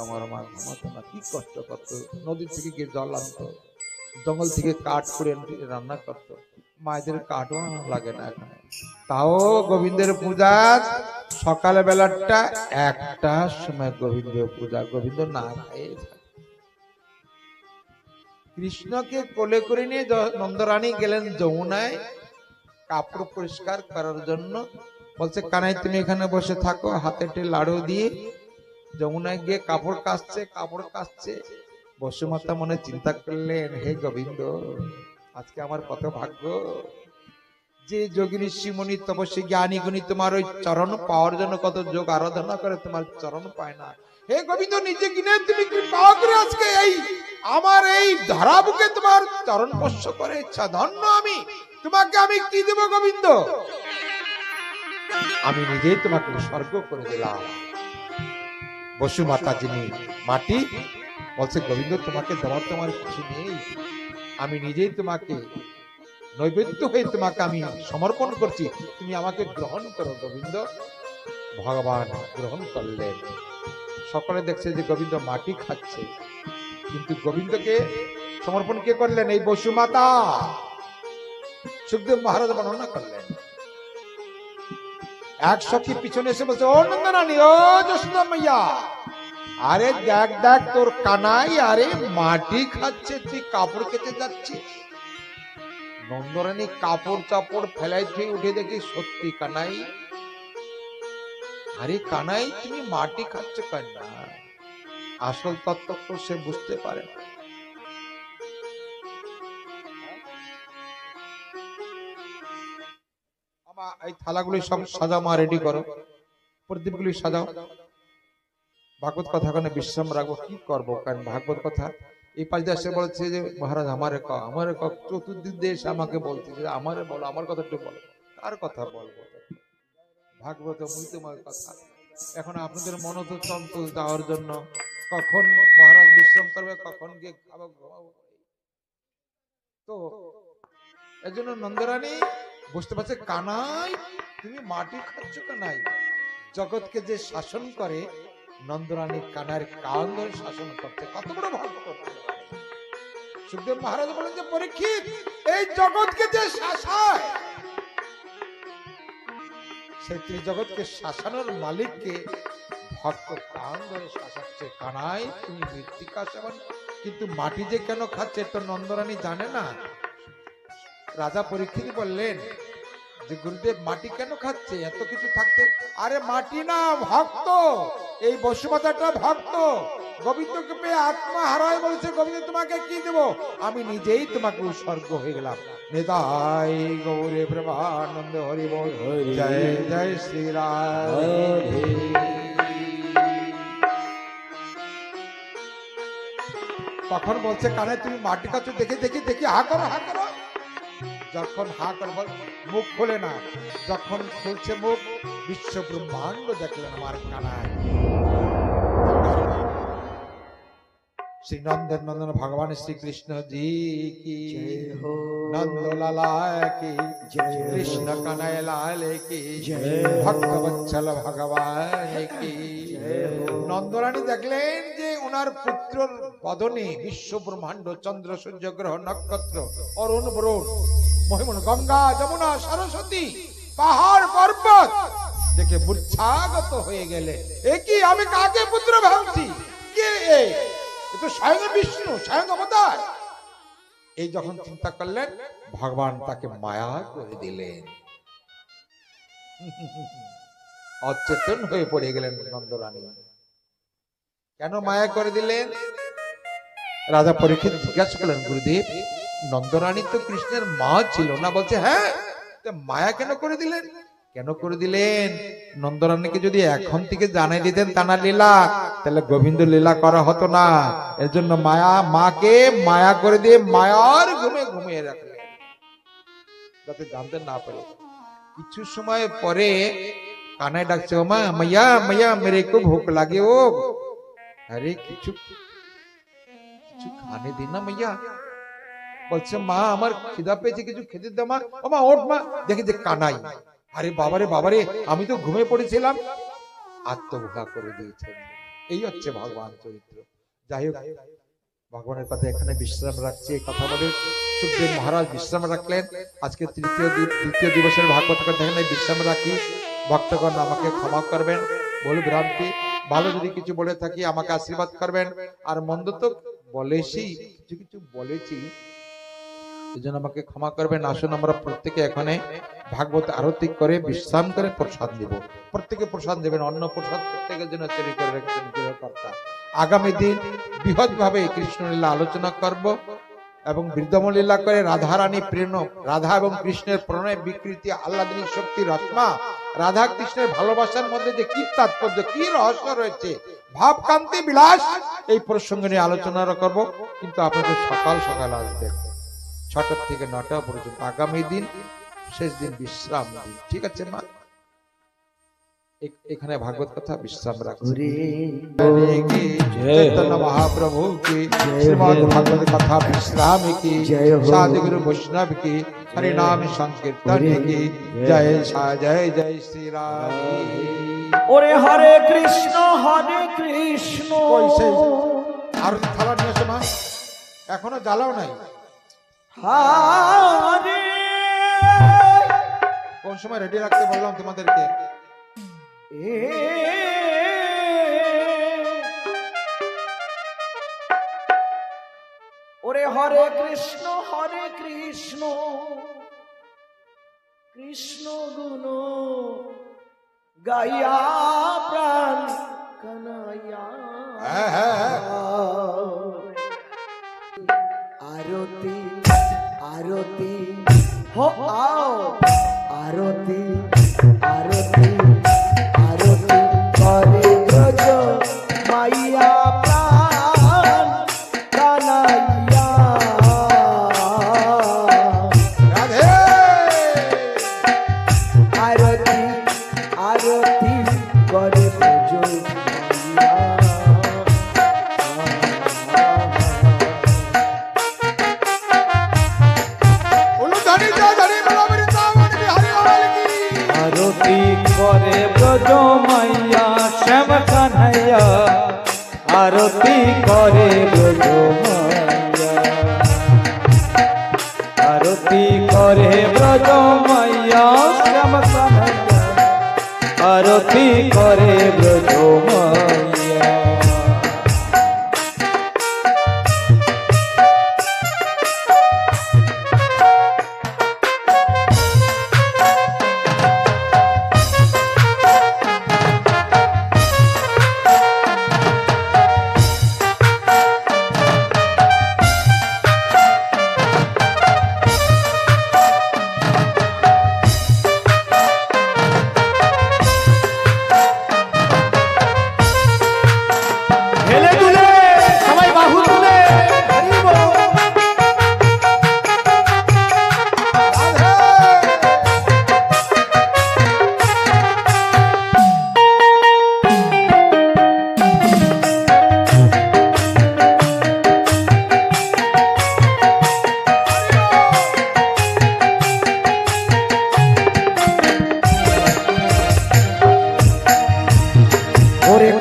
আমার মা ঘুমাতো না, কি কষ্ট করতো, নদী থেকে গিয়ে জল আনতো, জঙ্গল থেকে কাঠ করে রান্না করতো। মায়েদের কাঠও লাগে না এখানে, তাও গোবিন্দের পূজা সকাল বেলাটা একটার সময় গোবিন্দ পূজা, গোবিন্দ না খায়। কৃষ্ণকে কোলে করে নিয়ে নন্দরানী গেলেন যমুনায় কাপড় পরিষ্কার করার জন্য। বলছে কানাই তুমি এখানে বসে থাকো, হাতে একটি লাড়ু দিয়ে যমুনায় গিয়ে কাপড় কাচছে। বসুমাতা মনে চিন্তা করলেন, হে গোবিন্দ, আজকে আমার কত ভাগ্য যে যোগী ঋষিমণি তপস্বী জ্ঞানী গুণী তোমার ওই চরণ পাওয়ার জন্য কত যোগ আরাধনা করে, তোমার চরণ পায় না। হে গোবিন্দ, নিজে কিনে তুমি কৃপা করে আজকে এই আমার এই ধরা বুকে তোমার চরণ স্পর্শ করে ইচ্ছা ধন্য আমি। তোমাকে আমি কি দেব গোবিন্দ? আমি নিজেই তোমাকে উৎসর্গ করে দিলাম। বসুমাতা যিনি মাটি, বলছে গোবিন্দ তোমাকে দেওয়ার তোমার কিছু নেই, আমি নিজেই তোমাকে নৈবেদ্য হয়ে তোমাকে আমি সমর্পণ করছি, তুমি আমাকে গ্রহণ করো গোবিন্দ। ভগবান গ্রহণ করলেন। সকলে দেখছে যে গোবিন্দ মাটি খাচ্ছে, কিন্তু গোবিন্দকে সমর্পণ কে করলেন? এই বসুমাতা। সুখদেব মহারাজ বর্ণনা করলেন, এক সখী পিছনে এসে বলছে, ও নন্দরানী, ও যশোদা মাইয়া, আরে দেখ দেখ তোর কানাই আরে মাটি খাচ্ছে, তুই কাপড় কেটে যাচ্ছিস। নন্দরানী কাপড় চাপড় ফেলাই থেকে উঠে দেখি সত্যি কানাই। আরে কানাই, তুমি মাটি খাচ্ছ কেন? আসল তত্ত্ব তো সে বুঝতে পারে না। এই থালাগুলি সব সাজাও, মা রেডি করো, প্রদীপগুলি সাজাও। ভাগবত কথা কানে বিশ্রাম রাখবো, কি করবো? কারণ ভাগবত কথা এই পাশ দিয়ে এসে বলছে যে মহারাজ আমারে ক, চতুর্দিক দিয়ে এসে আমাকে বলছে যে আমারে বলো, আমার কথা একটু বলো। কার কথা বলবো? ভাগবত মৃত্যুময় কথা। এখন আপনাদের মনোজ চঞ্চল যাওয়ার জন্য, কখন মহারাজ বিশ্রাম করবে, কখন গিয়ে খাবো ঘুমাবো, তো এজন্য নন্দরানী বুঝতে পারছে, কানাই তুমি মাটি খাচ্ছ কানাই। জগৎকে যে শাসন করে, নন্দরানী কানার কান ধরে শাসন করতে, কত বড় ভাগ্য করতে। সুখদেব মহারাজ বলেন যে পরীক্ষিত, এই জগৎকে যে শাসায়, সেই জগৎকে শাসানোর মালিককে ভক্ত কান ধরে শাসাচ্ছে। কানাই তুমি মৃত্তিকা সেবন, কিন্তু মাটি যে কেন খাচ্ছে তো নন্দরানী জানে না। রাজা পরীক্ষিত বললেন যে গুরুদেব মাটি কেন খাচ্ছে এত কিছু থাকতে? আরে মাটি না, ভক্ত। এই বসুমাতাটা ভক্ত, গোবিন্দকে পেয়ে আত্মা হারায়, বলছে গোবিন্দ তোমাকে কি দেব? আমি নিজেই তোমাকে উৎসর্গ হয়ে গেলাম। নিতাই গৌরে প্রেমানন্দ হরি বল, জয় জয় শ্রী রাধে। তখন বলছে কানাই তুমি মাটি খাচ্ছ, দেখি দেখি দেখি, হা করো হা করো। যখন হা করবো মুখ খোলে না, যখন খুলছে মুখ, বিশ্ব ব্রহ্মাণ্ড দেখলেন আমার কানাই। শ্রী নন্দন নন্দন ভগবান শ্রীকৃষ্ণ জি কি, নন্দলালা কি, কৃষ্ণ কানাই লাল কি, ভক্ত বৎসল ভগবান কি। নন্দরানী দেখলেন যে ওনার পুত্রর বদনে বিশ্ব ব্রহ্মাণ্ড, চন্দ্র সূর্য গ্রহ নক্ষত্র অরুণ বরুণ মহিমন গঙ্গা যমুনা সরস্বতী পাহাড় পর্বত দেখে মূর্ছাগত হয়ে গেলে, এ কি আমি কাকে পুত্র ভাবছি? কে এ? তো স্বয়ং বিষ্ণু, স্বয়ং অবতার। এই যখন চিন্তা করলেন, ভগবান তাকে মায়া করে দিলেন, অচেতন হয়ে পড়ে গেলেন নন্দরানী। কেন মায়া করে দিলেন? রাজা পরীক্ষিত জিজ্ঞাসা করলেন, গুরুদেব নন্দরানী তো কৃষ্ণের মা ছিল না? বলছে হ্যাঁ। মায়া কেন করে দিলেন? কেন করে দিলেন? নন্দরানীকে যদি এখন থেকে জানাই দিতেন তানা লীলা, তাহলে গোবিন্দ লীলা করা হতো না। এর জন্য মায়া, মাকে মায়া করে দিয়ে মায়ার ঘুমে ঘুমিয়ে রাখলেন, যাতে জানতে না পারে। কিছু সময় পরে কানাই ডাকছে, ও মা, মাইয়া মাইয়া মেরে কো ভুক লাগে ও। আরে কিছু খানে দিন না মাইয়া। বলছে মা আমার খিদা পেয়েছে, কিছু খেতে দাও মা। ও মা ওঠ মা। দেখে যে কানাই, আরে বাবারে বাবারে, আমি তো ঘুমিয়ে পড়েছিলাম। আত্মভোগা করে দিয়েছেন। এই হচ্ছে ভগবান চরিত্র। যাই হোক, ভগবানের কথা এখানে বিশ্রাম রাখছি। এই কথা বলে সুখদেব মহারাজ বিশ্রাম রাখলেন। আজকে দ্বিতীয় দিবসের ভাগবত কথা এখানে বিশ্রাম রাখি। ভক্তগণ আমাকে ক্ষমা করবেন, ভুল ভ্রান্তি ভালো যদি কিছু বলে থাকি আমাকে আশীর্বাদ করবেন, আর মন্দ তো বলেছি, কিছু কিছু বলেছি, এই জন্য আমাকে ক্ষমা করবেন। আসুন আমরা প্রত্যেকে এখানে ভাগবত আরতি করে বিশ্রাম করে প্রসাদ দিব। প্রত্যেকে প্রসাদ দেবেন, অন্ন প্রসাদ প্রত্যেকের জন্য তৈরি করে রেখেছেন গৃহকর্তা। আগামী দিন বৃহৎ ভাবে কৃষ্ণ লীলা আলোচনা করব এবং বৃন্দাবন লীলা করে রাধারানী প্রেম, রাধা এবং কৃষ্ণের প্রণয় বিকৃতি, আহ্লাদিনী শক্তি রসমা, রাধা কৃষ্ণের ভালোবাসার মধ্যে যে কি তাৎপর্য, কি রহস্য রয়েছে, ভাবকান্তি বিলাস, এই প্রসঙ্গ নিয়ে আলোচনা করব। কিন্তু আপনাদের সকাল সকাল আসবেন 6টা থেকে 9টা পর্যন্ত। আগামী দিন শেষ দিন, বিশ্রাম দিন, ঠিক আছে মা? এখানে ভাগবত কথা বিশ্রাম রাখছি। चैतन्य महाप्रभु की, श्रीमद् भागवत कथा विश्राम की, साधु गुरु वैष्णव की, हरि नाम संकीर्तन की जय। जय जय श्री राम। ओरे हरे कृष्ण हरे कृष्ण। আর থালা নিয়ে এসো মা, এখনো জ্বালাও নাই। হরে কোন সময় রেডি রাখতে বললাম তোমাদেরকে? ওরে হরে কৃষ্ণ কৃষ্ণ গুণ গাইয়া প্রাণ কানাইয়া। আরতি আরতি হো আও, আরতি আরতি আরতি করে ব্রজ মাইয়া প্রাণ কানাইয়া। আরতি আরতি করে ব্রজ মাইয়া। আরতি করে ব্রজ মাইয়া শ্যাম কানহাইয়া, আরতি করে ব্রজ মাইয়া, আরতি করে ব্রজ মাইয়া শ্যাম কানহাইয়া, আরতি করে ব্রজ মাইয়া।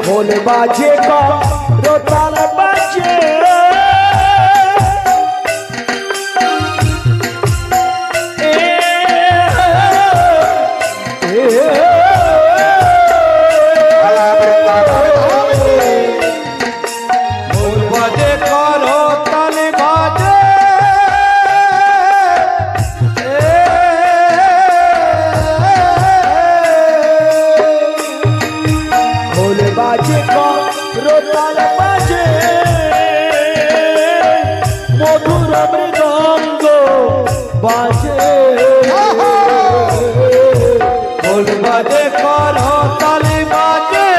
ढोल बाजे का रोताल बाजे ढोल बाजे का रोताल बाजे ढोल बाजे का रोताल बाजे मधुर मृदंग बाजे ढोल बाजे का रोताल बाजे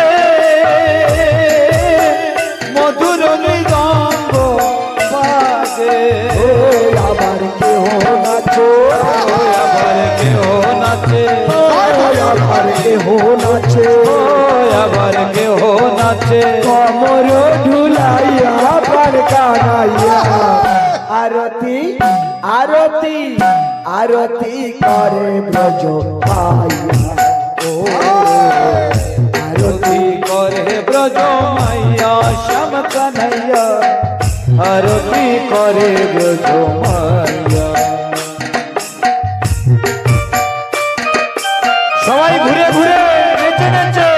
मधुर मृदंग बाजे आबार के हो नाचो आबार के हो नाचे आबार के हो नाचे आबार के हो नाचे कमर ढुलाइया पर कानाइया आरती आरती आरती करे ब्रज पाइया ओ आरती करे ব্রজ মাইয়া শ্যাম কানাইয়া আরতি করে ব্রজ মাইয়া। সবাই ঘুরে ঘুরে নেচে নেচে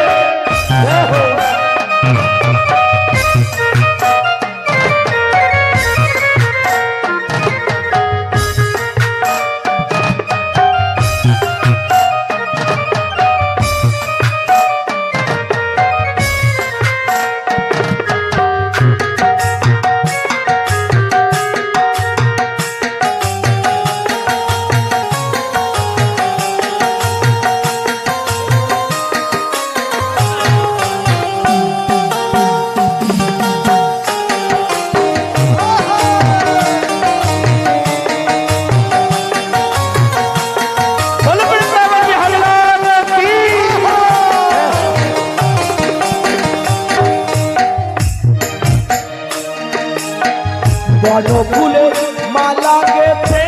বন ফুলে মালা গেথে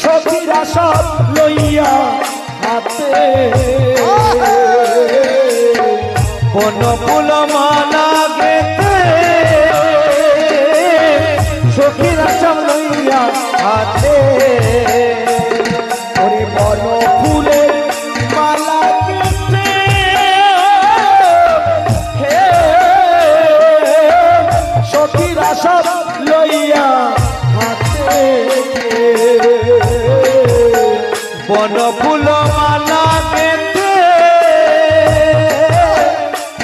সখীরা সব লইয়া হাতে বন ফুল মালা গেতে সখীরা সব লইয়া হাতে ওরে বন ফুলে মালা গেথে সখীরা সব লইয়া হাতে বন ফুল মালা গেতে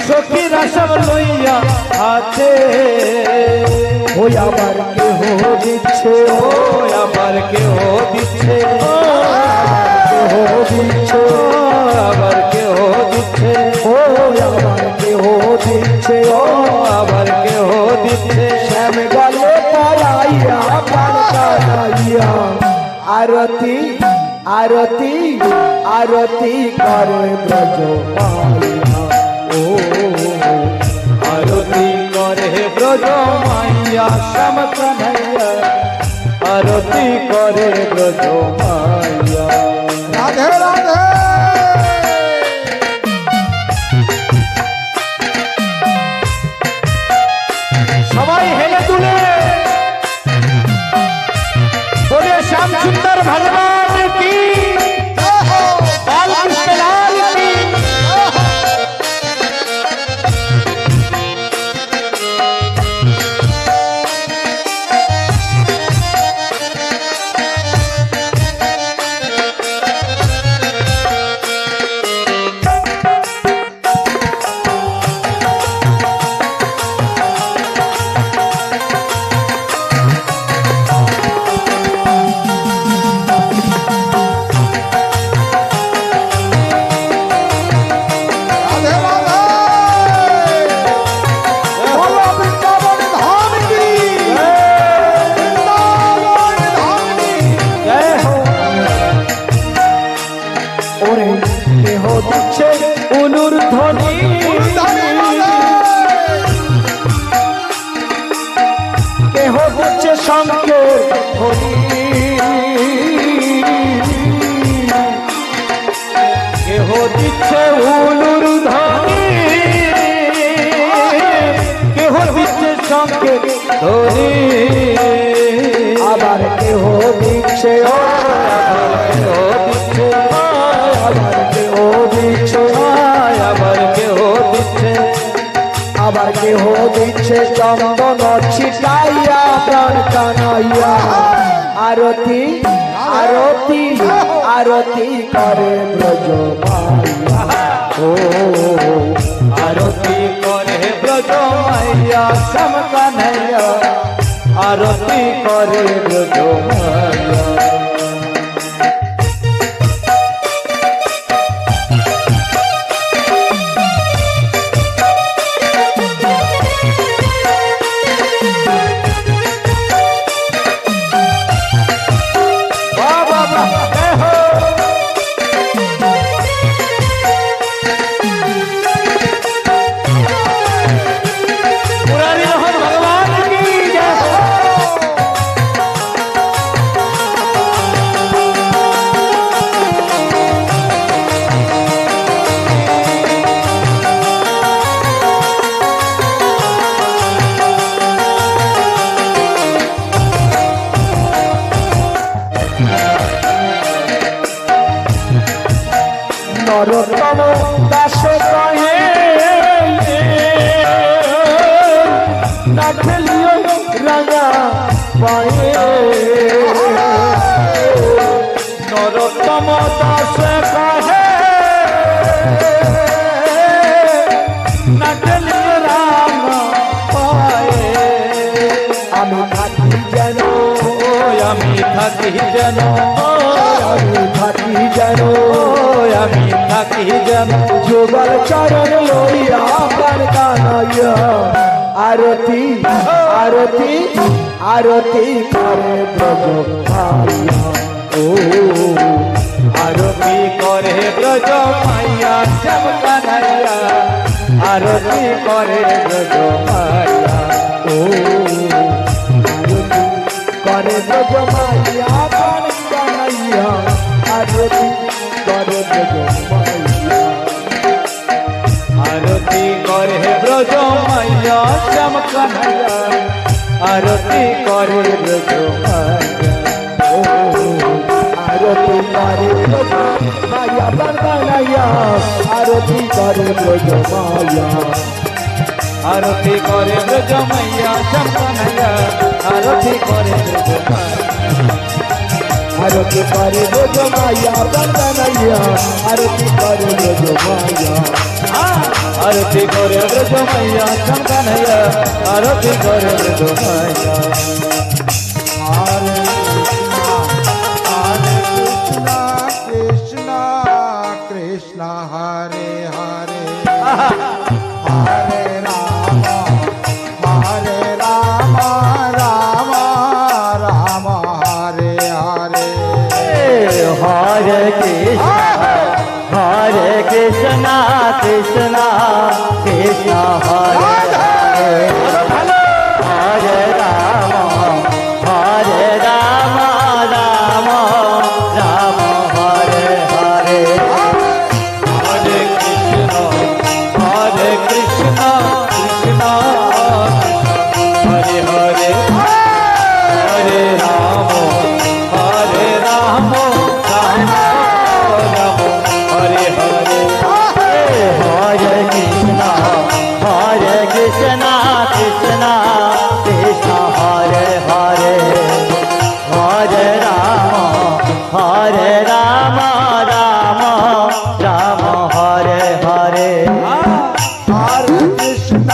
সখীরা সব লইয়া হাতে। ওই আবার কেহ দিচ্ছে ও আবার কেহ দিচ্ছে কেহ দিচ্ছে আবার কেহ দিচ্ছে ও আবার কেহ দিচ্ছে ও আবার কেহ দিচ্ছে। শ্যাম গলে পড়াইয়া প্রাণ কানাইয়া আরতি আরতি আরতি করে ব্রজ মাইয়া ও আরতি করে ব্রজ মাইয়া শ্যাম কানাইয়া আরতি করে ব্রজ মাইয়া। রাধে রাধে। সবাই হেলে তুলে বলে শ্যাম সুন্দর ভগবান কি বালকৃষ্ণ লাল কি। রাধে রাধে। বলো বৃন্দাবন ধাম কি, বৃন্দাবন ধাম কি। জয় হো। ওরে কেহ দিচ্ছে উলুর ধ্বনি রাধে রাধে। কেহ দিচ্ছে শঙ্কে ধ্বনি কেহ দিচ্ছে উলুর ধ্বনি কেহ দিচ্ছে সঙ্গে ধ্বনি আবার কেহ দিচ্ছে ও আবার কেহ দিচ্ছে আবার কেহ দিচ্ছে আবার কেহ দিচ্ছে চন্দন ছিটাইয়া প্রাণ কানাইয়া আরতি আরতি আরতি করে ব্রজ মাইয়া ও আরতি করে ব্রজ মাইয়া শ্যাম কানাইয়া আরতি করে ব্রজ মাইয়া। বাহ বাহ বাহ, জয় হো। মুরারি মোহন ভগবান কি জয় হো। থাকি যেন আমি থাকি যেন আমি থাকি যেন যুগল চরণ লইয়া প্রাণ কানাইয়া আরতি আরতি আরতি করে ব্রজ ভাইয়া ও আরতি করে ব্রজ মাইয়া শ্যাম কানাইয়া আরতি করে ব্রজ মাইয়া ও আরতি করে ব্রজ মাইয়া প্রাণ কানাইয়া আরতি করে ব্রজ মাইয়া আরতি করে ব্রজ মাইয়া শ্যাম কানাইয়া আরতি করে ব্রজ মাইয়া ও আরতি করে ব্রজ মাইয়া প্রাণ কানাইয়া আরতি করে ব্রজ মাইয়া আরতি করে ব্রজ মাইয়া শ্যাম কানাইয়া আরতি করে ব্রজ মাইয়া আরতি করে ব্রজ মাইয়া প্রাণ কানাইয়া আরতি করে ব্রজ মাইয়া আরতি করে ব্রজ মাইয়া শ্যাম কানাইয়া আরতি করে ব্রজ মাইয়া কৃষ্ণ কৃষ্ণ হরে হরে হরে রাম রাম রাম হরে হরে হরে কৃষ্ণ কৃষ্ণ কৃষ্ণ হরে হরে রাম রাম রাম হরে হরে হরে কৃষ্ণ কৃষ্ণ হরে হরে হরে রাম রাম রাম হরে হরে হরে কৃষ্ণ কৃষ্ণ কৃষ্ণ হরে হরে হরে রাম রাম রাম হরে হরে হরে কৃষ্ণ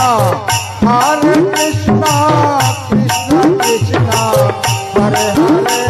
কৃষ্ণ কৃষ্ণ হরে হরে